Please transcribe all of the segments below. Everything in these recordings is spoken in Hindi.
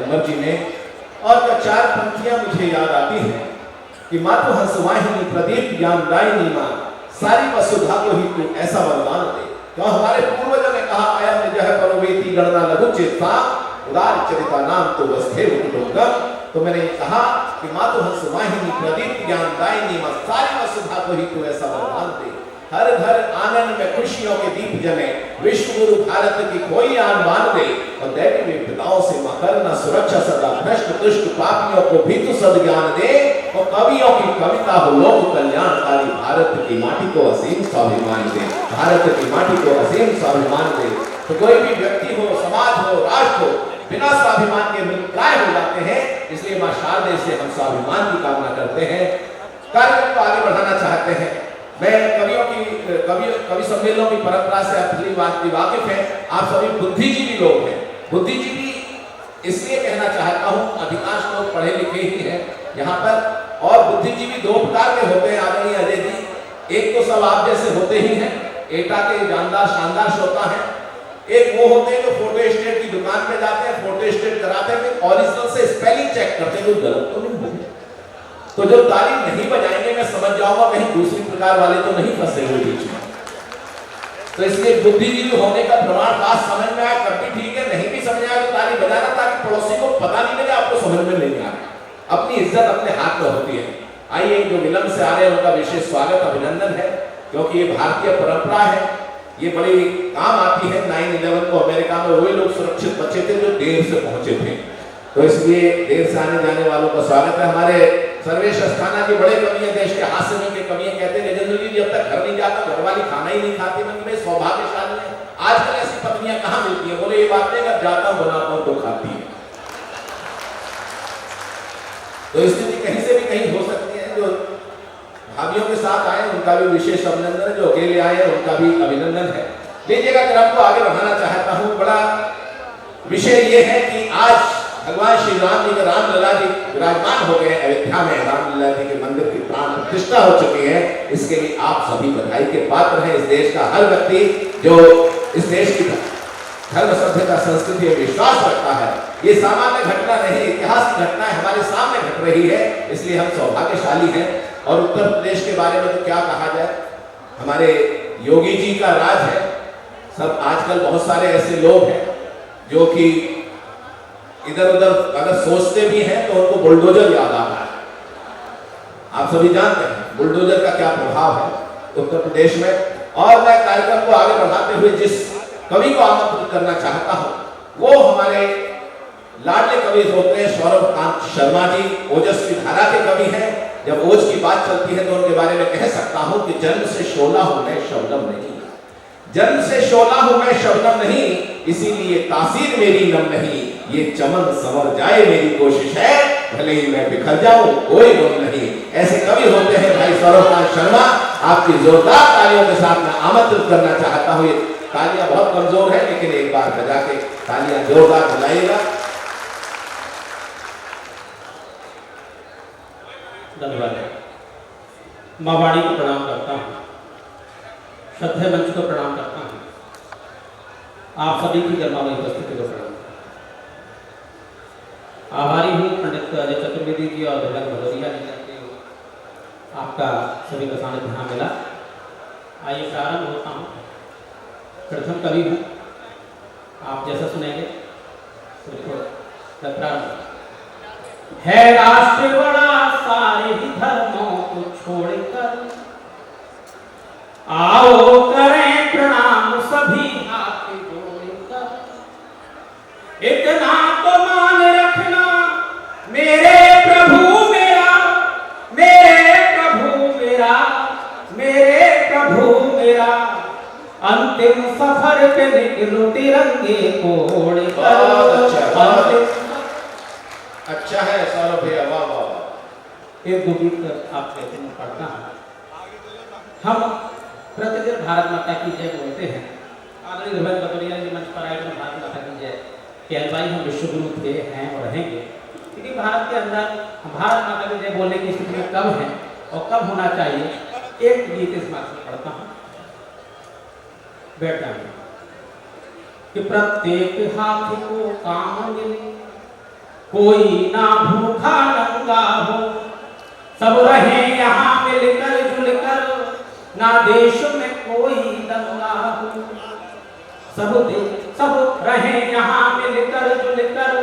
अमर जी ने। और क्या चार पंक्तियां मुझे याद आती हैं कि मातु हंसवाहिनी प्रदीप ज्ञानदायिनी मां, सारी वसुधा को ही तू ऐसा वरदान दे। तो हमारे पूर्वजों ने कहा आया निजह परोवेती गणना लघु चेता उदार चरिता नाम तो वस्थे उद्योगम। तो मैंने कहा कि मातु हंसवाहिनी प्रदीप ज्ञानदायिनी मां, सारी वसुधा को ही तू ऐसा वरदान दे। हर घर आंगन में खुशियों के दीप जले, विश्व गुरु भारत की कोई आन बांध दे। और दैवी विपदाओं से करना सुरक्षा सदा, भ्रष्ट दुष्ट पापियों को भी तू सद्ज्ञान दे। और कवियों की कविता हो लोक कल्याणकारी, भारत की माटी को असीम स्वाभिमान दे, भारत की माटी को असीम स्वाभिमान दे। तो कोई भी व्यक्ति हो, समाज हो, राष्ट्र हो, बिना स्वाभिमान के मृतप्राय हो जाते हैं। इसलिए मां शारदे से हम स्वाभिमान की कामना करते हैं, कार्यक्रम को आगे बढ़ाना चाहते हैं। मैं कवि सम्मेलनों की परंपरा से अपनी बात की वाकिफ है। आप सभी बुद्धिजीवी लोग हैं। बुद्धिजीवी इसलिए कहना चाहता हूं, अधिकांश लोग पढ़े लिखे ही हैं यहाँ पर। और बुद्धिजीवी दो प्रकार के होते हैं आदरणीय अजय जी। एक तो सब आप जैसे होते ही हैं, एटा के जानदार शानदार श्रोता हैं। एक वो होते हैं जो फोटो स्टेट की दुकान पे जाते हैं, फोटो स्टेट कराते हैं, ओरिजिनल से स्पेलिंग चेक करते हैं कोई गलत तो नहीं है। तो जो ताली नहीं बजाएंगे मैं समझ जाऊंगा कहीं दूसरी प्रकार वाले तो नहीं फंसे हुए बीच में। तो इसलिए बुद्धिजीवी होने का प्रमाण खास समझ में आया कभी ठीक है, नहीं भी समझ आया तो ताली बजाना, ताकि पड़ोसी को पता नहीं लगे आपको समझ में नहीं आ रहा। अपनी इज्जत अपने हाथ में होती है। आइए, जो विलंब से आ रहे हैं उनका विशेष स्वागत अभिनंदन है, क्योंकि ये भारतीय परंपरा है, ये बड़ी काम आती है। 9/11 को अमेरिका में वही लोग सुरक्षित बचे थे जो देर से पहुंचे थे। तो इसलिए देर से आने जाने वालों का स्वागत है। हमारे सर्वेश अस्थाना के बड़े कवि हैं, देश के हास्य के कवि कहते हैं गजेंद्र जी जब तक घर नहीं जाता घरवाली खाना ही नहीं खाती। मैं सौभाग्यशाली है, आजकल ऐसी पत्नियां कहां मिलती हैं। बोले ये बात नहीं, अगर जाता हूं बनाता हूं तो खाती है। तो स्थिति कहीं से भी कहीं हो सकती है। जो भाभियों के साथ आए उनका भी विशेष अभिनंदन है, जो अकेले आए उनका भी अभिनंदन है। लीजिएगा, क्रम को आगे बढ़ाना चाहता हूं। बड़ा विषय ये है कि आज भगवान श्री राम जी के रामलला जी विराजमान हो गए अयोध्या में। रामलला जी के मंदिर की प्राण प्रतिष्ठा हो चुकी है। इसके लिए आप सभी बधाई के पात्र हैं। इस देश का हर व्यक्ति जो इस देश की धर्म सभ्यता संस्कृति और विश्वास रखता है, ये सामान्य घटना नहीं, इतिहास की घटना हमारे सामने घट रही है। इसलिए हम सौभाग्यशाली हैं। और उत्तर प्रदेश के बारे में तो क्या कहा जाए, हमारे योगी जी का राज है। सब आजकल बहुत सारे ऐसे लोग हैं जो कि इधर उधर अगर सोचते भी हैं तो उनको बुलडोजर याद आता है। आप सभी जानते हैं बुलडोजर का क्या प्रभाव है उत्तर प्रदेश में। और मैं कार्यक्रम को आगे बढ़ाते हुए जिस कवि को आमंत्रित करना चाहता हूं वो हमारे लाडले कवि होते हैं सौरभ कांत शर्मा जी। ओजस्वी धारा के कवि हैं। जब ओज की बात चलती है तो उनके बारे में कह सकता हूं कि जन्म से शोला हूं मैं शबनम नहीं, जन्म से शोला हूं मैं शबनम नहीं, इसीलिए तासीर मेरी नम नहीं। ये चमन संवर जाए मेरी कोशिश है, भले ही मैं बिखर जाऊं कोई गम नहीं। ऐसे कवि होते हैं भाई सौरभ कांत शर्मा। आपकी जोरदार तालियों के साथ मैं आमंत्रित करना चाहता हूं। ये तालियां बहुत कमजोर है लेकिन एक बार बजा के तालियां जोरदार बजाइएगा। धन्यवाद। मां वाणी को प्रणाम करता हूँ, श्रद्धेय मंच को प्रणाम करता हूँ, आप सभी की गर्मामयी उपस्थिति को प्रणाम। आभारी हूँ पंडित अजय चतुर्वेदी जी और दुर्लभ भदौरिया जी के आपका सभी का सानिध्य यहाँ मिला। आइए प्रारंभ होता हूँ। प्रथम कवि हूँ, आप जैसा सुनेंगे प्रारंभ। है राष्ट्र बड़ा सारे ही धर्मों को छोड़कर, आओ करें प्रणाम सभी हाथ जोड़कर। इतना तो मान रखना मेरे प्रभु मेरा, मेरे प्रभु मेरा, मेरे प्रभु मेरा। अंतिम सफर पे निकलो तिरंगे को ओढ़कर। अच्छा है सौरभ भैया, वाह वाह वाह। एक दो गीत आप कहते हैं पढ़ता हूँ। हम प्रतिदिन भारत माता की जय बोलते हैं। आदरणीय दुर्लभ भदौरिया जी मंच पर आए तो भारत माता की जय कि भाई हम विश्व गुरु थे, हैं और रहेंगे। क्योंकि भारत के अंदर भारत माता की जय बोलने की स्थिति में कब है और कब होना चाहिए, एक गीत इस बात से पढ़ता हूँ। बैठ जाएंगे कि प्रत्येक हाथी को काम मिले, कोई ना भूखा नंगा हो, सब रहे यहाँ मिलकर जुलकर, ना देश में कोई दंगा हो। सब रहे यहाँ मिलकर जुलकर,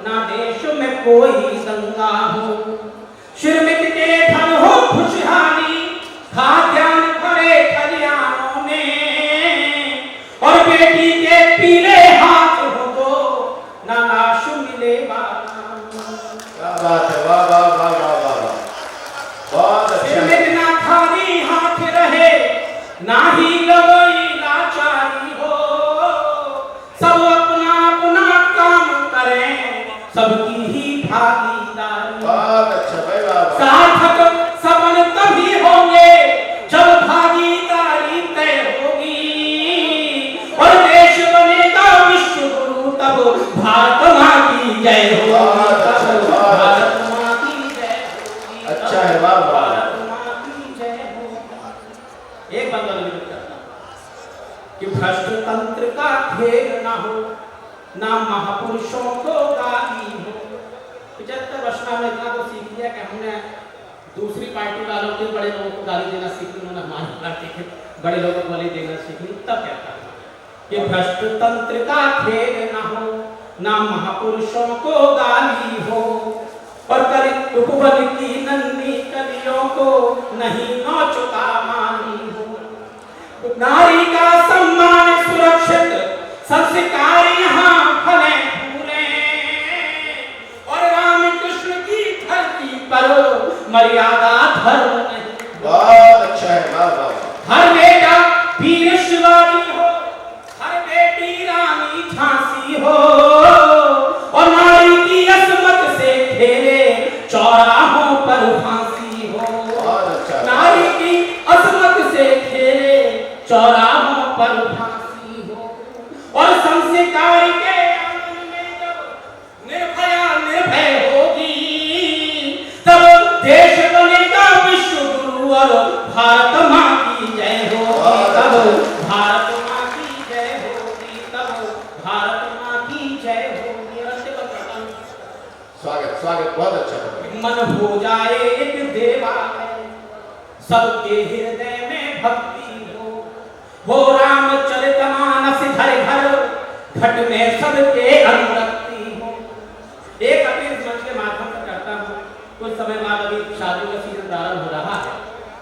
ना देश में कोई दंगा हो। श्रमिक के घर हो खुशहाली, खाद्यान्न भरे खलियानों में, और बेटी के पीले हाथ हो तो ना लाश मिले क्या बात है, वाह वाह वाह वाह वाह वाह, बहुत अच्छा। श्रमिक ना खाली हाथ रहे, ना ही गवई लाचारी हो, सब अपना अपना काम करें, सबकी ही भागीदारी। बहुत अच्छा भाई, वाह वाह। सार्थक सफल तभी होंगे जब भागीदारी तय होगी, और देश बनेगा विश्व गुरु तब भारत माँ की जय होगी। भारत माँ की जय होगी। अच्छा है, वाह वाह। भारत माँ की जय होगी। एक बंदा निवेदन करता हूं कि भ्रष्ट तंत्र का खेल ना हो, ना महापुरुषों को गाली हो। 75 वर्ष में हमने इतना तो सीख लिया कि हमने दूसरी पार्टी वालों के बड़े लोगों को गाली देना सीख ली, उन्होंने हमारी पार्टी के बड़े लोगों को गाली देना सीख ली। तब कहता था कि भ्रष्ट तंत्र का खेल ना हो, ना महापुरुषों को गाली हो, और कली उपबल की नन्ही कलियों को नहीं नौचुका मानी हो। नारी का सम्मान सुरक्षित, संस्कार यहाँ फले फूले, और राम कृष्ण की धरती पर मर्यादा धर्म नहीं। बहुत अच्छा है, वाह वाह। हर बेटा वीर शिवाजी हो, हर बेटी रानी झांसी हो, और नारी की असमत से खेले चौराहों पर फांसी हो। बहुत अच्छा। नारी की असमत से खेले चौराहों पर फांसी हो, और संस्कार के आंगन में जब निर्भया निर्भय होगी, तब देश बनेगा विश्व गुरु, और भारत माँ की जय होगी। तब भारत माँ की जय होगी, तब भारत माँ की जय होगी। स्वागत स्वागत, बहुत अच्छा। मन हो जाए एक देवालय, सबके हृदय में भक्ति हो रामचरितमानस घर घर, घट में सबके अनुरक्ति हो। एक अपील मंच के माध्यम से करता हूँ, कुछ समय बाद अभी शादी का सीजन प्रारंभ हो रहा है,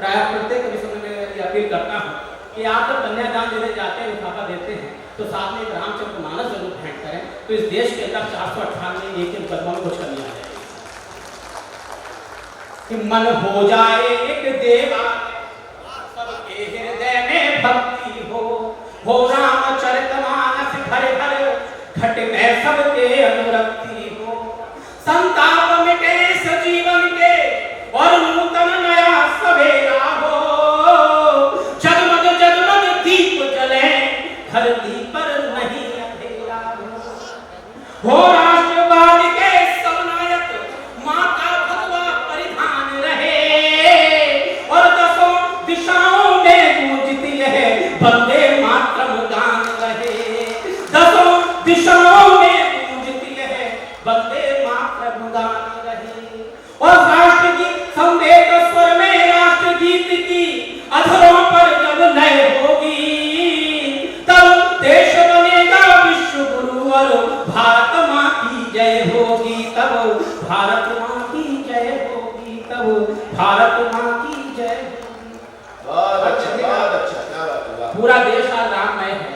प्राय प्रत्येक विषय में ये अपील करता हूँ कि आप जब कन्यादान देने जाते हैं, लिफाफा देते हैं, तो साथ में एक रामचरितमानस जरूर भेंट करें, तो इस देश के अंदर 498 एक मुकदमा में कुछ कमी आ जाएगी। कि मन हो जाए एक देवालय, सबके हृदय में भक्ति हो रामचरितमानस घर घर, घट में सबके अनुरक्ति हो। संताप मिटे सजीवन के, और नूतन नया सवेरा हो, जगमग जगमग दीप जले, धरती पर नहीं अंधेरा हो। राष्ट्रवाद के सब नायक माता भगवा परिधान रहे, और दसों दिशाओं में गूंजती है वंदे मातरम गान रहे। दसों दिशाओं में गूंजती है वंदे मातरम गान रहे, और राष्ट्र की संवेद स्वर में राष्ट्रगीत की अधरों पर जब लय होगी, तब देश बनेगा विश्व गुरु, और भारत माँ की जय होगी। तब भारत माँ की जय होगी, तब भारत माँ की जय होगी। बहुत अच्छा, बहुत अच्छा, क्या बात है, वाह। पूरा देश आज राममय है,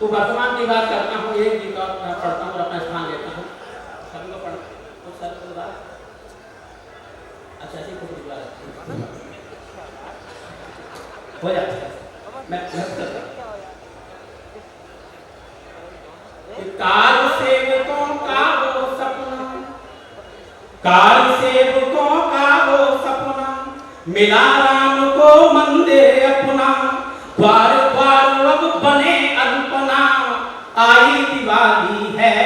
तो वर्तमान की बात करता हूँ, एक गीत और मैं पढ़ता हूँ और अपना स्थान लेता हूँ। सभी को पढ़ कुछ सर को बात अच्छा ऐसी कुछ बात हो जाता है। मैं कार सेवकों का वो सपना, कार सेवकों का वो सपना, मिला राम को मंदिर अपना, द्वार द्वार अब बने अल्पना, आई दिवाली है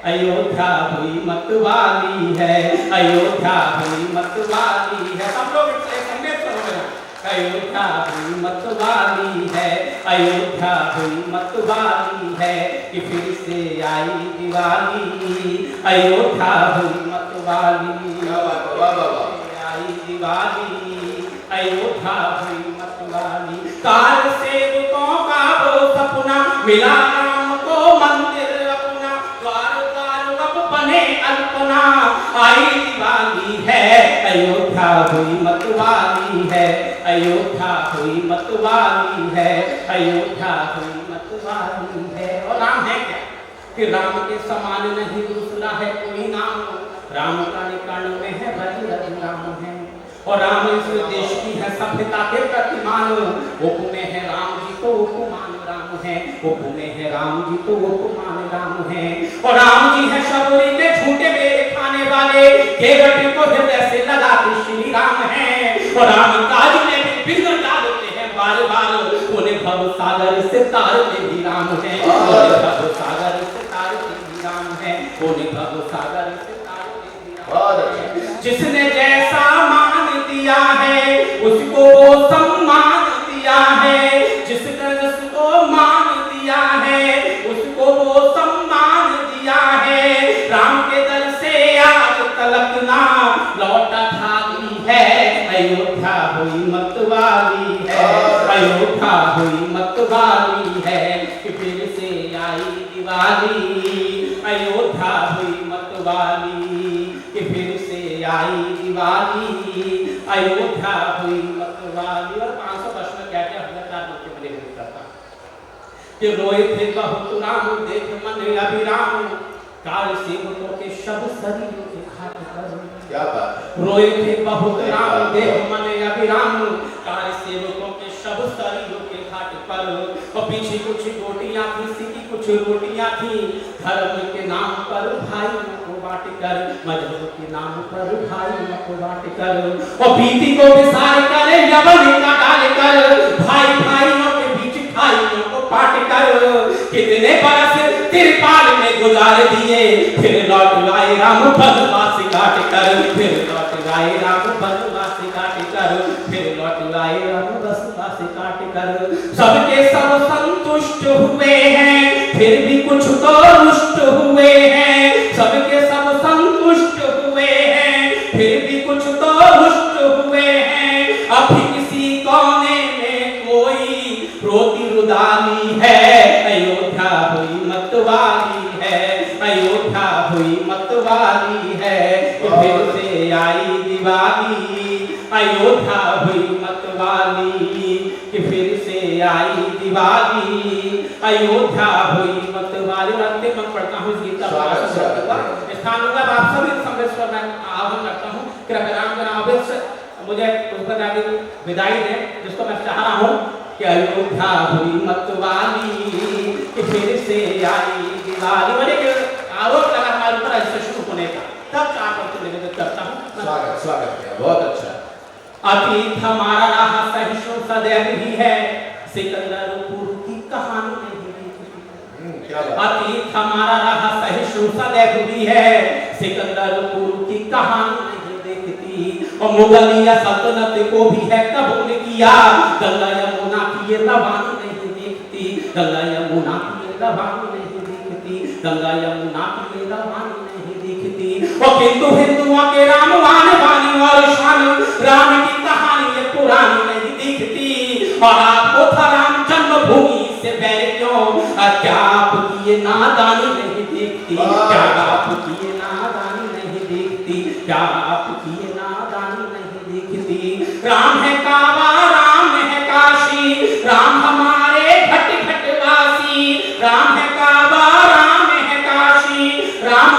अयोध्या हुई मतवाली है, अयोध्या हुई मतवाली है। सब लोग संगीत करोगे ना, अयोध्या हुई मतवाली है, अयोध्या हुई मतवाली है, कि फिर से आई दिवाली, अयोध्या हुई मतवाली। क्या बात है, वाह वाह वाह। आई दिवाली, अयोध्या हुई मतवाली। काल सेवकों का वो सपना, मिला राम को मंदिर अपना, द्वार द्वार अब बने अल्पना। आई दिवाली है, अयोध्या हुई मतवाली है, अयोध्या हुई मतवाली है, अयोध्या हुई मतवाली है। और राम है क्या कि राम के समान नहीं दूसरा है कोई नाम। राम का निकर्ण में है भगीरथ राम है, और राम इस देश की है सभ्यता के प्रतिमान। उपमे है राम जी तो उपमान राम है, उपमे है राम जी तो उपमान राम है। और राम जी है शबरी के झूठे मेरे खाने वाले, केवट को हृदय से लगाते श्री राम है। और राम काज में भी विघ्न डालते हैं बार बार, उन्हें भव सागर से तारते भी राम है, उन्हें भव सागर से तारते भी राम है, उन्हें भव सागर से तारते भी राम है। जिसने जैसा मान दिया है उसको सम्मान दिया है, जिसने जिसको मान दिया है उसको वो सम्मान दिया है। राम के दर से आज तलक ना लौटा खाली है, अयोध्या हुई मतवाली है, अयोध्या हुई मतवाली है। कि फिर से आई दिवाली, अयोध्या हुई मतवाली। कि फिर से आई दिवाली, अयोध्या हुई मतवाली। और 500 वर्ष में क्या क्या हुआ चार लोग के लिए करता कि रोए थे बहुत राम देख मन अभिराम, काल सेवकों के शब शरीर के घाट पर। क्या बात है। रोए थे बहुत राम देख मन अभिराम, काल सेवकों के शब शरीर के घाट पर। और पीछे कुछ रोटियां थी, सीधी कुछ रोटियां थी, धर्म के नाम पर भाई को बांट कर, मजहब के नाम पर भाई को बांट कर। और बीती को विसार कर यवन का डाल कर, भाई भाइयों के बीच खाइयों को बांट कर। कितने बरस तिरपाल में गुजार दिए, फिर लौट आए राम बनवास काट कर, फिर लौट आए राम बनवास काट कर, फिर लौट आए राम बनवास काट कर। सबके सब संतुष्ट हुए हैं, फिर भी कुछ तो रुष्ट हुए हैं। सबके सब संतुष्ट हुए हैं, फिर भी कुछ तो रुष्ट हुए हैं। अभी किसी कोने में कोई रोती रुदाली है, अयोध्या हुई मतवाली है, अयोध्या हुई मतवाली है। फिर से आई दिवाली, अयोध्या हुई मतवाली। कि फिर से आई दिवाली, अयोध्या हुई मतवाली। और अंतिम मैं पढ़ता हूँ इस गीत का स्थान होगा। आप सभी सम्मेलन में आह्वान करता हूँ कि राम का नाम मुझे उस पर आगे विदाई दें, जिसको मैं चाह रहा हूँ कि अयोध्या हुई मतवाली, कि फिर से आई दिवाली। बड़े आरोप लगा हमारे ऊपर ऐसे शुरू होने का, तब चाह करके निवेदन करता हूँ। स्वागत स्वागत है, बहुत अच्छा। अतीत हमारा रहा सहिष्णु सदैव ही है, सिकंदरपुर की कहानी नहीं लिखी। क्या बात। अतीत हमारा रहा सहिष्णु सदैव भी है, सिकंदरपुर की कहानी नहीं देखती। और मुगलिया सल्तनत को भी है कबूल किया, गंगा यमुना की ये रवानी नहीं देखती, गंगा यमुना की ये रवानी नहीं देखती, गंगा यमुना की ये रवानी नहीं देखती। और किंतु हिंदुओं के राम वाणी और शान, राम की कहानी ये पुरानी नहीं दिखती। और आपको था राम जन्मभूमि से बैर क्यों, क्या आपकी ये नादानी नहीं देखती, क्या आपकी ये नादानी नहीं देखती, क्या आपकी ये नादानी नहीं देखती। राम है काबा, राम है काशी, राम हमारे घट घट वासी। राम है काबा, राम है काशी, राम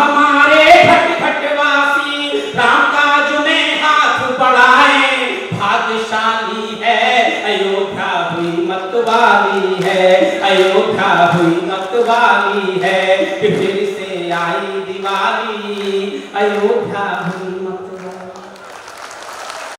हमारे घट घट वासी। राम काज में हाथ बढ़ाए भाग्यशाली है, अयोध्या हुई मतवाली है, अयोध्या हुई मतवाली है। फिर से आई दिवाली, अयोध्या हुई